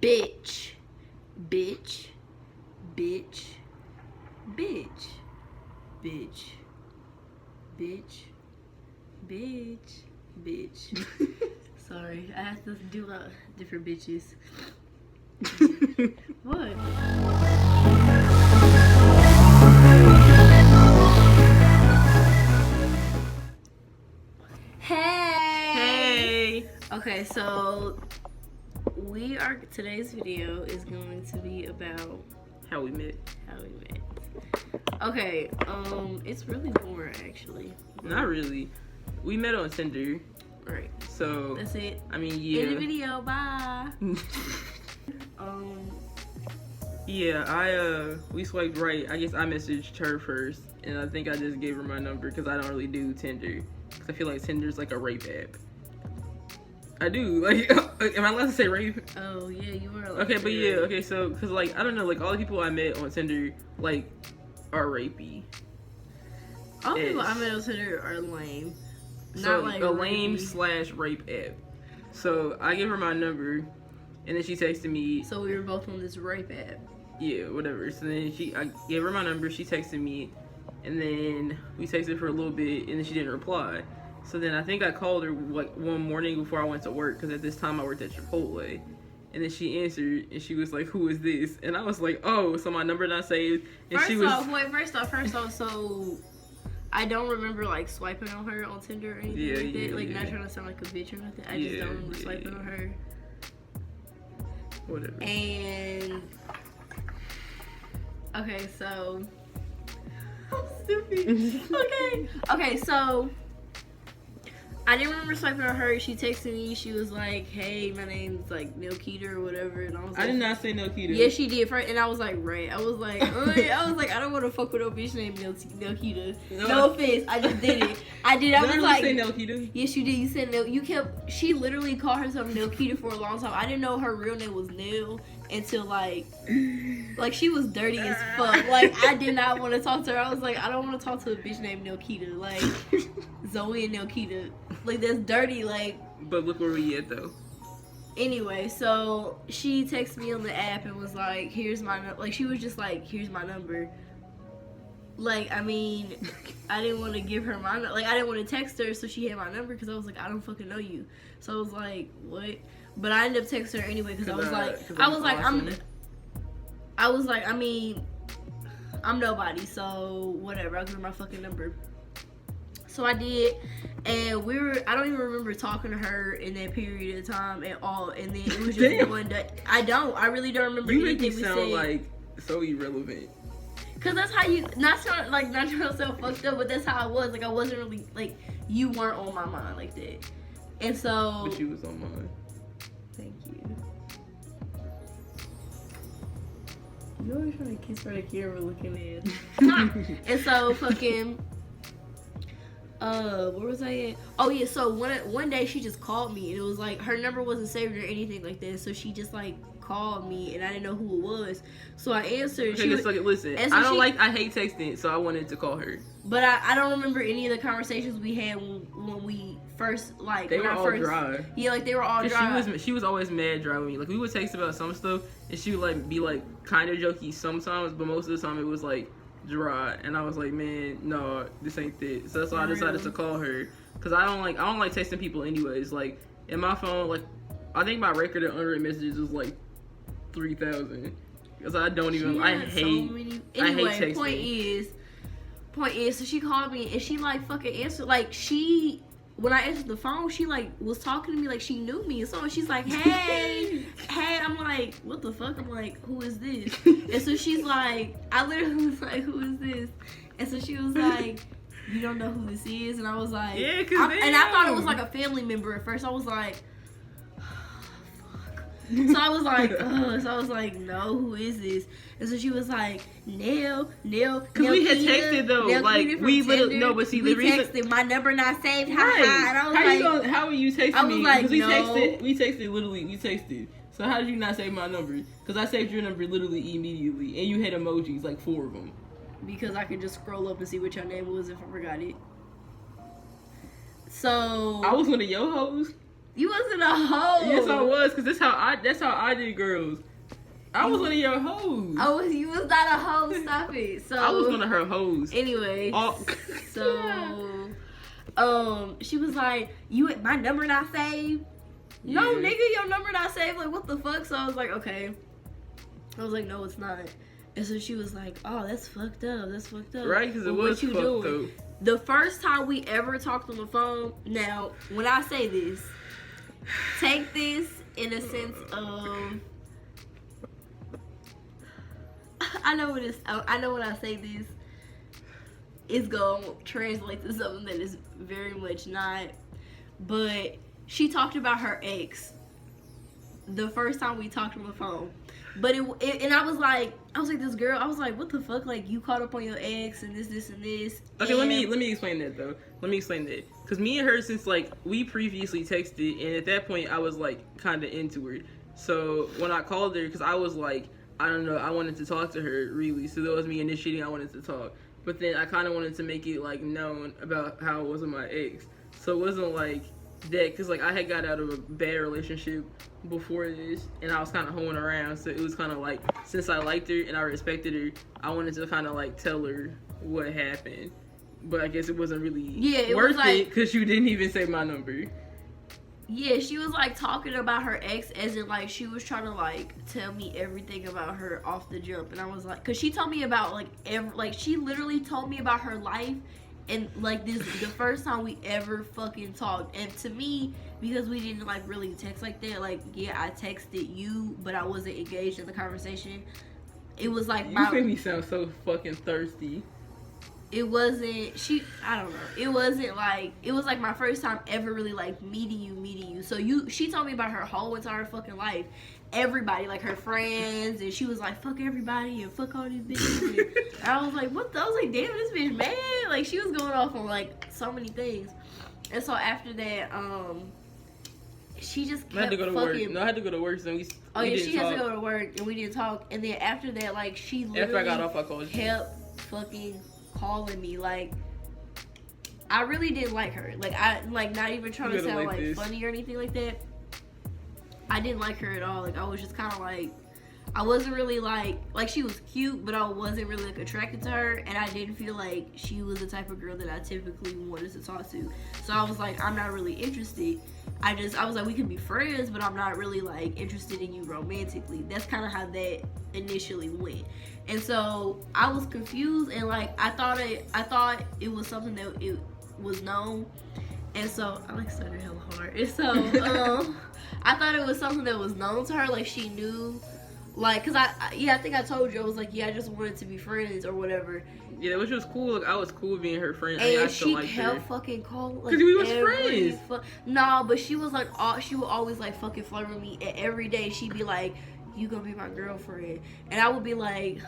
bitch, bitch, bitch, bitch, bitch, bitch, bitch, bitch. Sorry, I have to do different bitches. What? Hey! Okay, so today's video is going to be about how we met. Okay, it's really boring actually. Not really. We met on Tinder. Right. So that's it. I mean, yeah. In the video, bye. Yeah, we swiped right. I guess I messaged her first, and I think I just gave her my number because I don't really do Tinder. Because I feel like Tinder's like a rape app. I do. Like, am I allowed to say rape? Oh, yeah, you are. Okay, but yeah, okay, so, because, like, I don't know, like, all the people I met on Tinder, like, are rapey. All the people I met on Tinder are lame. So, not like a lame rapey. / rape app. So, I gave her my number, and then she texted me. So, we were both on this rape app. Yeah, whatever. So, then I gave her my number, she texted me, and then we texted for a little bit, and then she didn't reply. So then I think I called her like one morning before I went to work, because at this time I worked at Chipotle. And then she answered, and she was like, "Who is this?" And I was like, "Oh, so my number not saved." And First off, so I don't remember like swiping on her on Tinder or anything like that. Like not trying to sound like a bitch or nothing. I just don't remember swiping on her. Whatever. And okay, so I'm stupid. Okay, so I didn't remember swiping on her. She texted me. She was like, "Hey, my name's like Nilkita or whatever." And I was like, I did not say Nilkita. Yeah, she did. And I was like, right. I was like, I don't want to fuck with no bitch named Nilkita. No offense. I just did it. I did. I was like, say Nilkita. Yes, you did. You said Nil. You kept. She literally called herself Nilkita for a long time. I didn't know her real name was Nil until like she was dirty as fuck. Like I did not want to talk to her. I was like, I don't want to talk to a bitch named Nilkita. Like Zoe and Nilkita. Like that's dirty. Like. But look where we at though. Anyway, so she texted me on the app and was like, "Here's my like." She was just like, "Here's my number." Like, I mean, I didn't want to give her my like. I didn't want to text her, so she had my number because I was like, "I don't fucking know you." So I was like, "What?" But I ended up texting her anyway because I was like, I mean, I'm nobody, so whatever. I'll give her my fucking number. So I did, and I don't even remember talking to her in that period of time at all, and then it was just one day. I really don't remember anything we said. You make me sound like so irrelevant. Cause that's how you, not trying to sound fucked up, but that's how I was. Like I wasn't really, like, you weren't on my mind like that. And so. But you was on mine. Thank you. You always trying to kiss for the camera looking at. And so fucking. Where was I at? Oh yeah, so one day she just called me and it was like her number wasn't saved or anything like that, so she just like called me and I didn't know who it was, so I answered. Okay, listen, so I hate texting, so I wanted to call her. But I don't remember any of the conversations we had when we first like. They were all dry. Yeah, like they were all dry. She was always mad dry with me. Like we would text about some stuff and she would like be like kind of jokey sometimes, but most of the time it was like dry, and I was like, man, no, this ain't it. So that's why I decided to call her, because I don't like texting people anyways. Like in my phone, like I think my record of unread messages was like 3,000, because I don't even I hate texting. Point is, so she called me and she like fucking answered, like when I answered the phone, she like was talking to me like she knew me. So she's like, hey, I'm like, what the fuck? I'm like, who is this? And so she's like, I literally was like, who is this? And so she was like, you don't know who this is? And I was like, yeah, and I thought it was like a family member at first. I was like, fuck. So I was like, ugh. So I was like, no, who is this? And so she was like, Nell. Because we had texted though. Like, we literally, no, but see, the reason. Texted, my number not saved. Right. And I was how are you texting me? I was like, we no. We texted. So how did you not save my number? Because I saved your number literally immediately. And you had emojis, like 4 of them. Because I could just scroll up and see what your name was if I forgot it. So. I was one of your hoes. You wasn't a hoe. Yes, I was, cause that's how I did girls. I was one of your hoes. You was not a hoe. Stop it. So I was one of her hoes. Anyway, so she was like, my number not saved. Yeah. No, nigga, your number not saved. Like, what the fuck? So I was like, okay. I was like, no, it's not. And so she was like, oh, that's fucked up. That's fucked up. Right, because it was fucked up. The first time we ever talked on the phone. Now, when I say this, take this in a sense of. I know when I say this, it's gonna translate to something that is very much not. But she talked about her ex the first time we talked on the phone. But and I was like, this girl, I was like, what the fuck? Like, you caught up on your ex and this, and this. Okay, let me explain that, though. Let me explain that. Because me and her, since, like, we previously texted, and at that point, I was, like, kind of into her. So, when I called her, because I was, like, I don't know, I wanted to talk to her, really. So, that was me initiating, I wanted to talk. But then I kind of wanted to make it, like, known about how it was with my ex. So, it wasn't, like, that, because, like, I had got out of a bad relationship before this, and I was kind of hoeing around, so it was kind of like, since I liked her and I respected her, I wanted to kind of, like, tell her what happened, but I guess it wasn't really worth it, because you didn't even say my number. Yeah, she was, like, talking about her ex, as in, like, she was trying to, like, tell me everything about her off the jump, and I was like, because she told me about, like, she literally told me about her life. And, like, the first time we ever fucking talked. And to me, because we didn't, like, really text like that, like, yeah, I texted you, but I wasn't engaged in the conversation. It was, like, You made me sound so fucking thirsty. It wasn't, I don't know. It wasn't, like, it was, like, my first time ever really, like, meeting you. So, she told me about her whole entire fucking life. Everybody, like, her friends, and she was like, fuck everybody, and fuck all these bitches. And I was like, what the? I was like, damn, this bitch mad. Like, she was going off on, like, so many things. And so after that, she just kept I had to go to fucking... work. No, I had to go to work, so we she had to go to work, and we didn't talk. And then after that, like, she literally after I got off, I called you. Kept fucking calling me. Like, I really didn't like her. Like, not even trying to sound, like, funny or anything like that. I didn't like her at all. Like, I was just kind of like, I wasn't really like she was cute, but I wasn't really like attracted to her, and I didn't feel like she was the type of girl that I typically wanted to talk to. So I was like, I'm not really interested. I was like, we can be friends, but I'm not really like interested in you romantically. That's kind of how that initially went. And so I was confused, and like I thought it was something that it was known. And so I like stuttered hella hard. And so I thought it was something that was known to her, like she knew, like, cause I think I told you, I was like, yeah, I just wanted to be friends or whatever. Yeah, which was cool. Like, I was cool being her friend. And I she kept fucking calling, like, cause we was friends. No, but she was like, she would always like fucking flirt with me, and every day she'd be like, you gonna be my girlfriend, and I would be like,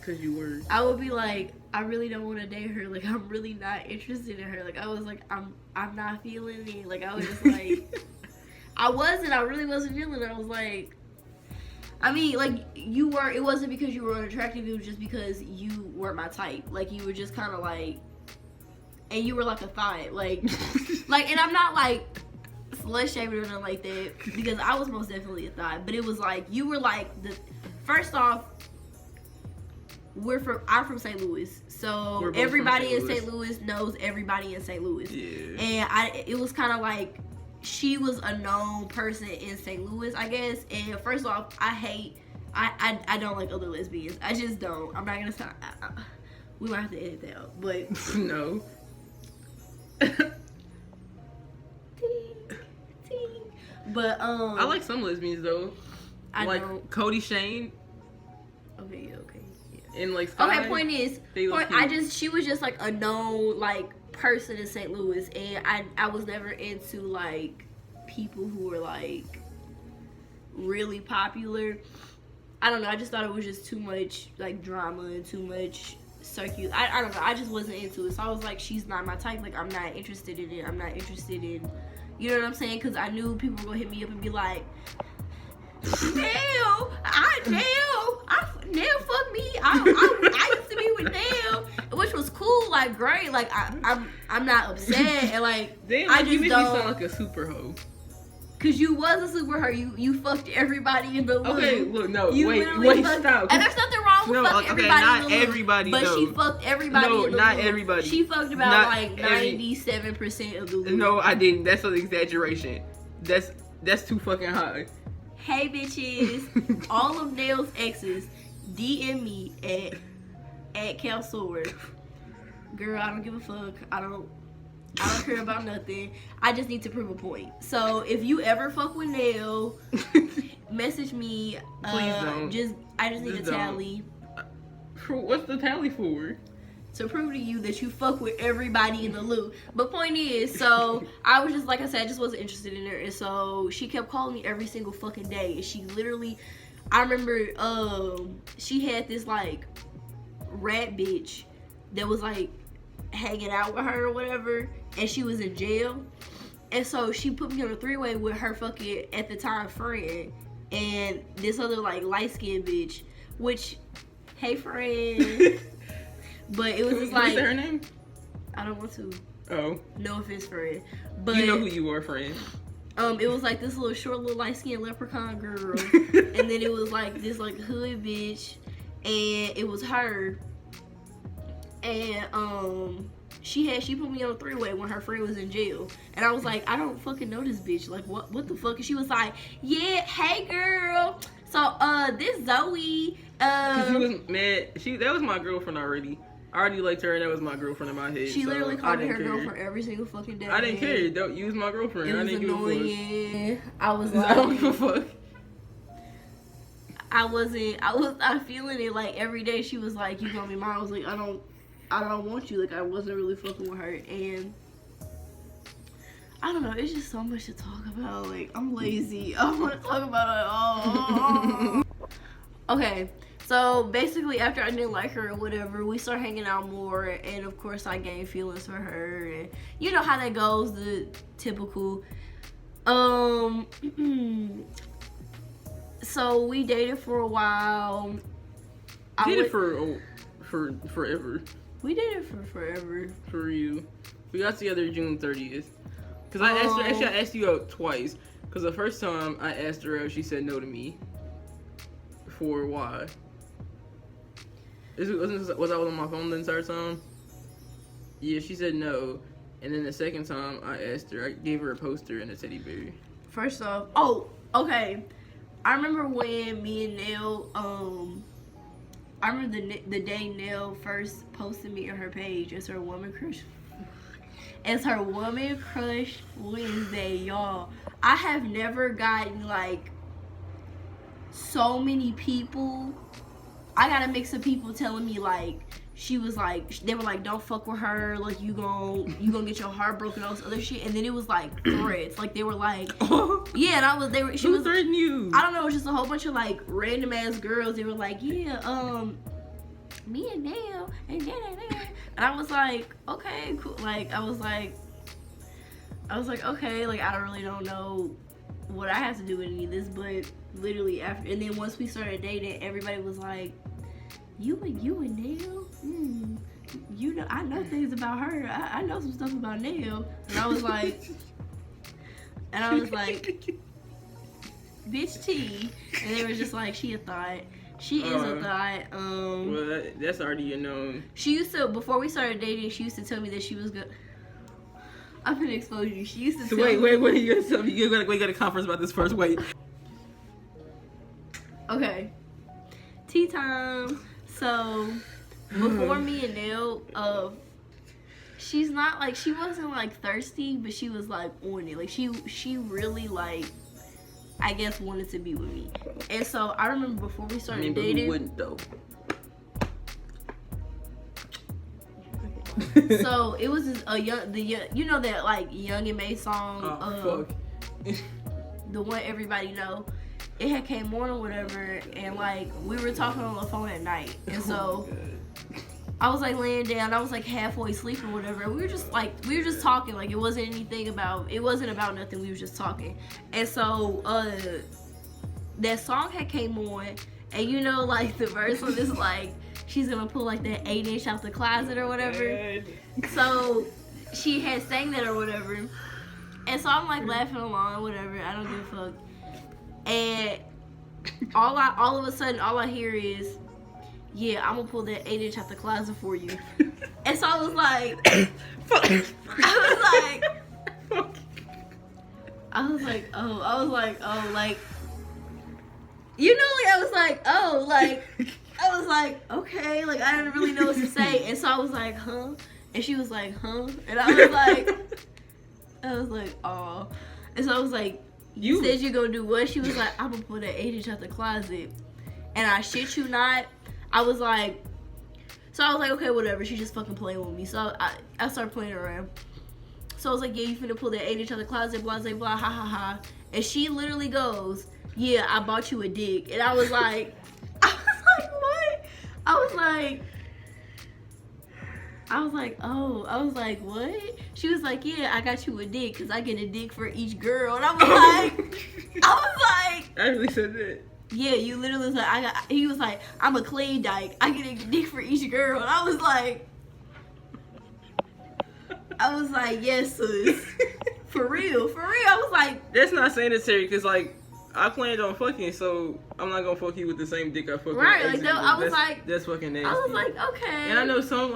cause you were. I would be like, I really don't want to date her. Like, I'm really not interested in her. Like, I was like, I'm not feeling it. Like, I was just like, I really wasn't feeling it. I was like, I mean, like, you weren't, it wasn't because you were unattractive. It was just because you weren't my type. Like, you were just kind of like, and you were like a thought. Like, and I'm not like slut shaming or nothing like that, because I was most definitely a thought. But it was like, you were like, first off, I'm from St. Louis, so everybody in St. Louis knows everybody in St. Louis. Yeah. And it was kind of like, she was a known person in St. Louis, I guess. And first off, I don't like other lesbians. I just don't. I'm not gonna stop. We might have to edit that out, but no. ting. But I like some lesbians though. I like don't. Cody Shane. Okay. And like Sky, okay, point is, she was just like a known like person in St. Louis, and I was never into like people who were like really popular. I don't know, I just thought it was just too much like drama and too much circuit. I don't know, I just wasn't into it. So I was like, she's not my type. Like, I'm not interested in it. I'm not interested in, you know what I'm saying? Because I knew people were gonna hit me up and be like, Nail, fuck me. I used to be with Nail, which was cool, like great. Like I'm not upset and like Damn, I like, you just make me don't. sound like a super hoe. Cause you was a super her. You fucked everybody in the loop. Okay, look, no, You wait, literally wait, fucked, stop. And there's nothing wrong with No, fucking okay, everybody not in the loop. everybody, But though. she fucked everybody No, in the not loop. everybody. She fucked about Not like every- 97% of the loop. No, I didn't. That's an exaggeration. That's too fucking high. Hey bitches, all of Nail's exes DM me at Cal Sword. Girl, I don't give a fuck. I don't care about nothing. I just need to prove a point. So if you ever fuck with Nail, message me. Please don't. I just need Just a tally What's the tally for? to prove to you that you fuck with everybody in the loop. But point is, so I was just, like I said, I just wasn't interested in her. And so she kept calling me every single fucking day. And she literally, I remember she had this like rat bitch that was like hanging out with her or whatever. And she was in jail. And so she put me on a 3-way with her fucking, at the time, friend. And this other like light-skinned bitch. Which, hey friend. But it was just like, Is that her name? I don't want to. Oh. No offense, friend. But You know who you are, friend. it was like this little short, little light skinned leprechaun girl, and then it was like this like hood bitch, and it was her. And she put me on a 3-way when her friend was in jail, and I was like, I don't fucking know this bitch. Like what the fuck? And she was like, yeah, hey girl. So this Zoe. She was mad. That was my girlfriend already. I already liked her, and that was my girlfriend in my head. She so literally called me her care. girlfriend every single fucking day. I didn't care. Don't use my girlfriend. It I was didn't annoying. I was give a fuck. I don't give a like, fuck. I was not feeling it. Like every day she was like, you gonna be mine. I was like, I don't want you. Like I wasn't really fucking with her, and I don't know. It's just so much to talk about. Like I'm lazy. I don't want to talk about it all. Okay. So basically, after I didn't like her or whatever, we started hanging out more, and of course, I gained feelings for her, and you know how that goes, the typical. So we dated for a while. Dated for forever. We dated for forever. For real. We got together June 30th. Cause I asked her. Actually, I asked you out twice. Cause the first time I asked her out, she said no to me. For why? Was I on my phone the entire time? Yeah, she said no. And then the second time I asked her, I gave her a poster and a teddy bear. First off, okay. I remember when me and Nell, I remember the day Nell first posted me on her page as her woman crush. As her woman crush Wednesday, y'all. I have never gotten like so many people. I got a mix of people telling me like she was like, they were like, don't fuck with her, like you gonna get your heart broken, all this other shit. And then it was like threats, like they were like, yeah, and she was threatening you? I don't know, it was just a whole bunch of like random ass girls. They were like, yeah, me and Nail and and I was like, okay, cool. Like I was like, okay, like I don't know what I have to do with any of this, but literally after, and then once we started dating, everybody was like, you and Nail, you know, I know things about her. I know some stuff about Nail, and I was like, bitch T, and they were just like, she a thought. She is a thought. Well, that's already a known. She used to, before we started dating, she used to tell me that she was good. I'm gonna expose you. She used to tell me. Wait. You gotta conference about this first. Wait. Okay. Tea time. So, before me and Nell, she's not like, she wasn't like thirsty, but she was like on it. Like she really like, I guess wanted to be with me. And so I remember before we started dating. Who wouldn't though? So it was this, you know that like Young and May song, fuck. the one everybody know. It had came on or whatever, and like we were talking on the phone at night, and so I was like laying down, I was like halfway asleep or whatever, and we were just talking, like it wasn't about nothing, we was just talking. And so that song had came on, and you know, like the verse on this, like she's gonna pull like that 8-inch out the closet or whatever. So she had sang that or whatever. And so I'm like laughing along, whatever. I don't give a fuck. And all of a sudden, all I hear is, yeah, I'm gonna pull that 8-inch out the closet for you. And so I was like, oh, like, you know, like, I was like, okay, like, I didn't really know what to say. And so I was like, huh? And she was like, huh? And I was like, oh. And so I was like, you said you're gonna do what? She was like, I'm gonna pull that 8-inch out the closet. And I shit you not, I was like, okay, whatever. She just fucking playing with me. So I started playing around. So I was like, yeah, you finna pull that 8-inch out the closet, blah, blah, blah, ha, ha, ha. And she literally goes, yeah, I bought you a dick. And I was like, what? I was like, what? She was like, yeah, I got you a dick because I get a dick for each girl. And I was like, I really said that. Yeah, you literally was like, he was like, I'm a clean dyke. I get a dick for each girl. And I was like, yes, sis. For real. I was like, that's not sanitary because, like, I planned on fucking, so I'm not gonna fuck you with the same dick I fucking. Right, like, no, I was like, that's fucking nasty. I was like, okay. And I know some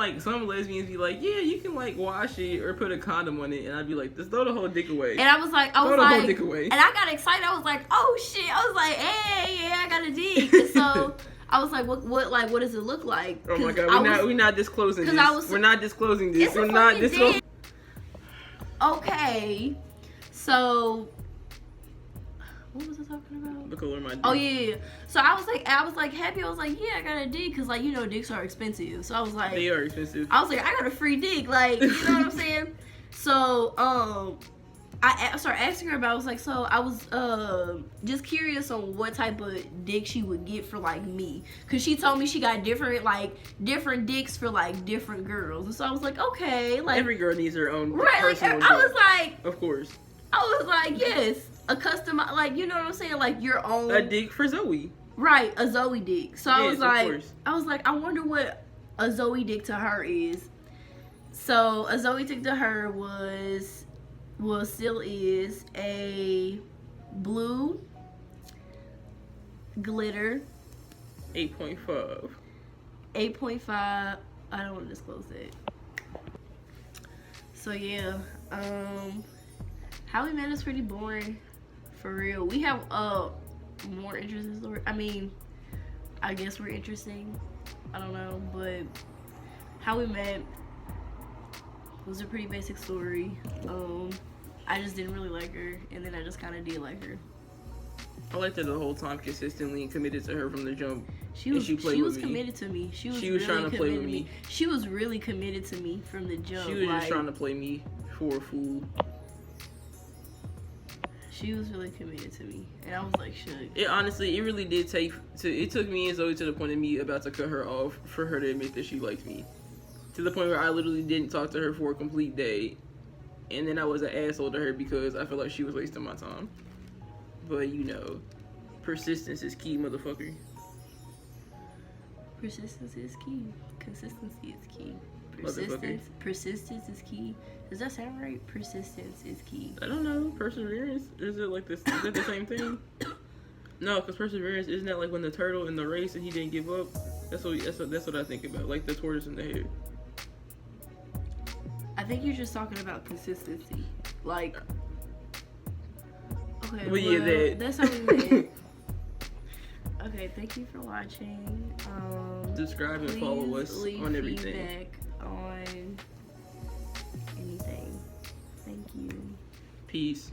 lesbians be like, yeah, you can like wash it or put a condom on it, and I'd be like, just throw the whole dick away. And I was like, throw the whole dick away. And I got excited. I was like, oh shit. I was like, hey, yeah, I got a dick. And so I was like, what does it look like? Oh my god, we're not disclosing this. We're not disclosing this. We're not disclosing. Okay, so. What was I talking about? The color of my dick. Oh yeah. So I was like happy. I was like, yeah, I got a dick because, like, you know, dicks are expensive. So I was like, they are expensive. I was like, I got a free dick, like, you know what I'm saying? So I started asking her about. I was like, so I was just curious on what type of dick she would get for like me, cause she told me she got different dicks for like different girls, and so I was like, okay, like every girl needs her own right. Personal Like, I was like, of course. I was like, yes. A custom, like, you know what I'm saying, like your own. A dick for Zoe. Right, a Zoe dick. So yes, I was like, I wonder what a Zoe dick to her is. So a Zoe dick to her still is a blue glitter 8.5. 8.5. I don't want to disclose that. So yeah, how we met is pretty boring. For real. We have more interesting story. I mean, I guess we're interesting. I don't know, but how we met was a pretty basic story. I just didn't really like her, and then I just kind of did like her. I liked her the whole time, consistently, and committed to her from the jump. She was committed to me. She was really trying to play with me. She was really committed to me from the jump. She was just trying to play me for a fool. She was really committed to me, and I was like, shook. It really did it took me and Zoe to the point of me about to cut her off for her to admit that she liked me. To the point where I literally didn't talk to her for a complete day, and then I was an asshole to her because I felt like she was wasting my time. But you know, persistence is key, motherfucker. Persistence is key. Consistency is key. Persistence is key. Does that sound right? Persistence is key. I don't know. Perseverance, is it like this? Is it the same thing? No, because perseverance, isn't that like when the turtle in the race and he didn't give up? That's what I think about. Like the tortoise in the hare. I think you're just talking about consistency. Like, okay, well, yeah, that's how we met. Okay, thank you for watching. Subscribe and follow us on everything. Feedback on anything. Thank you. Peace.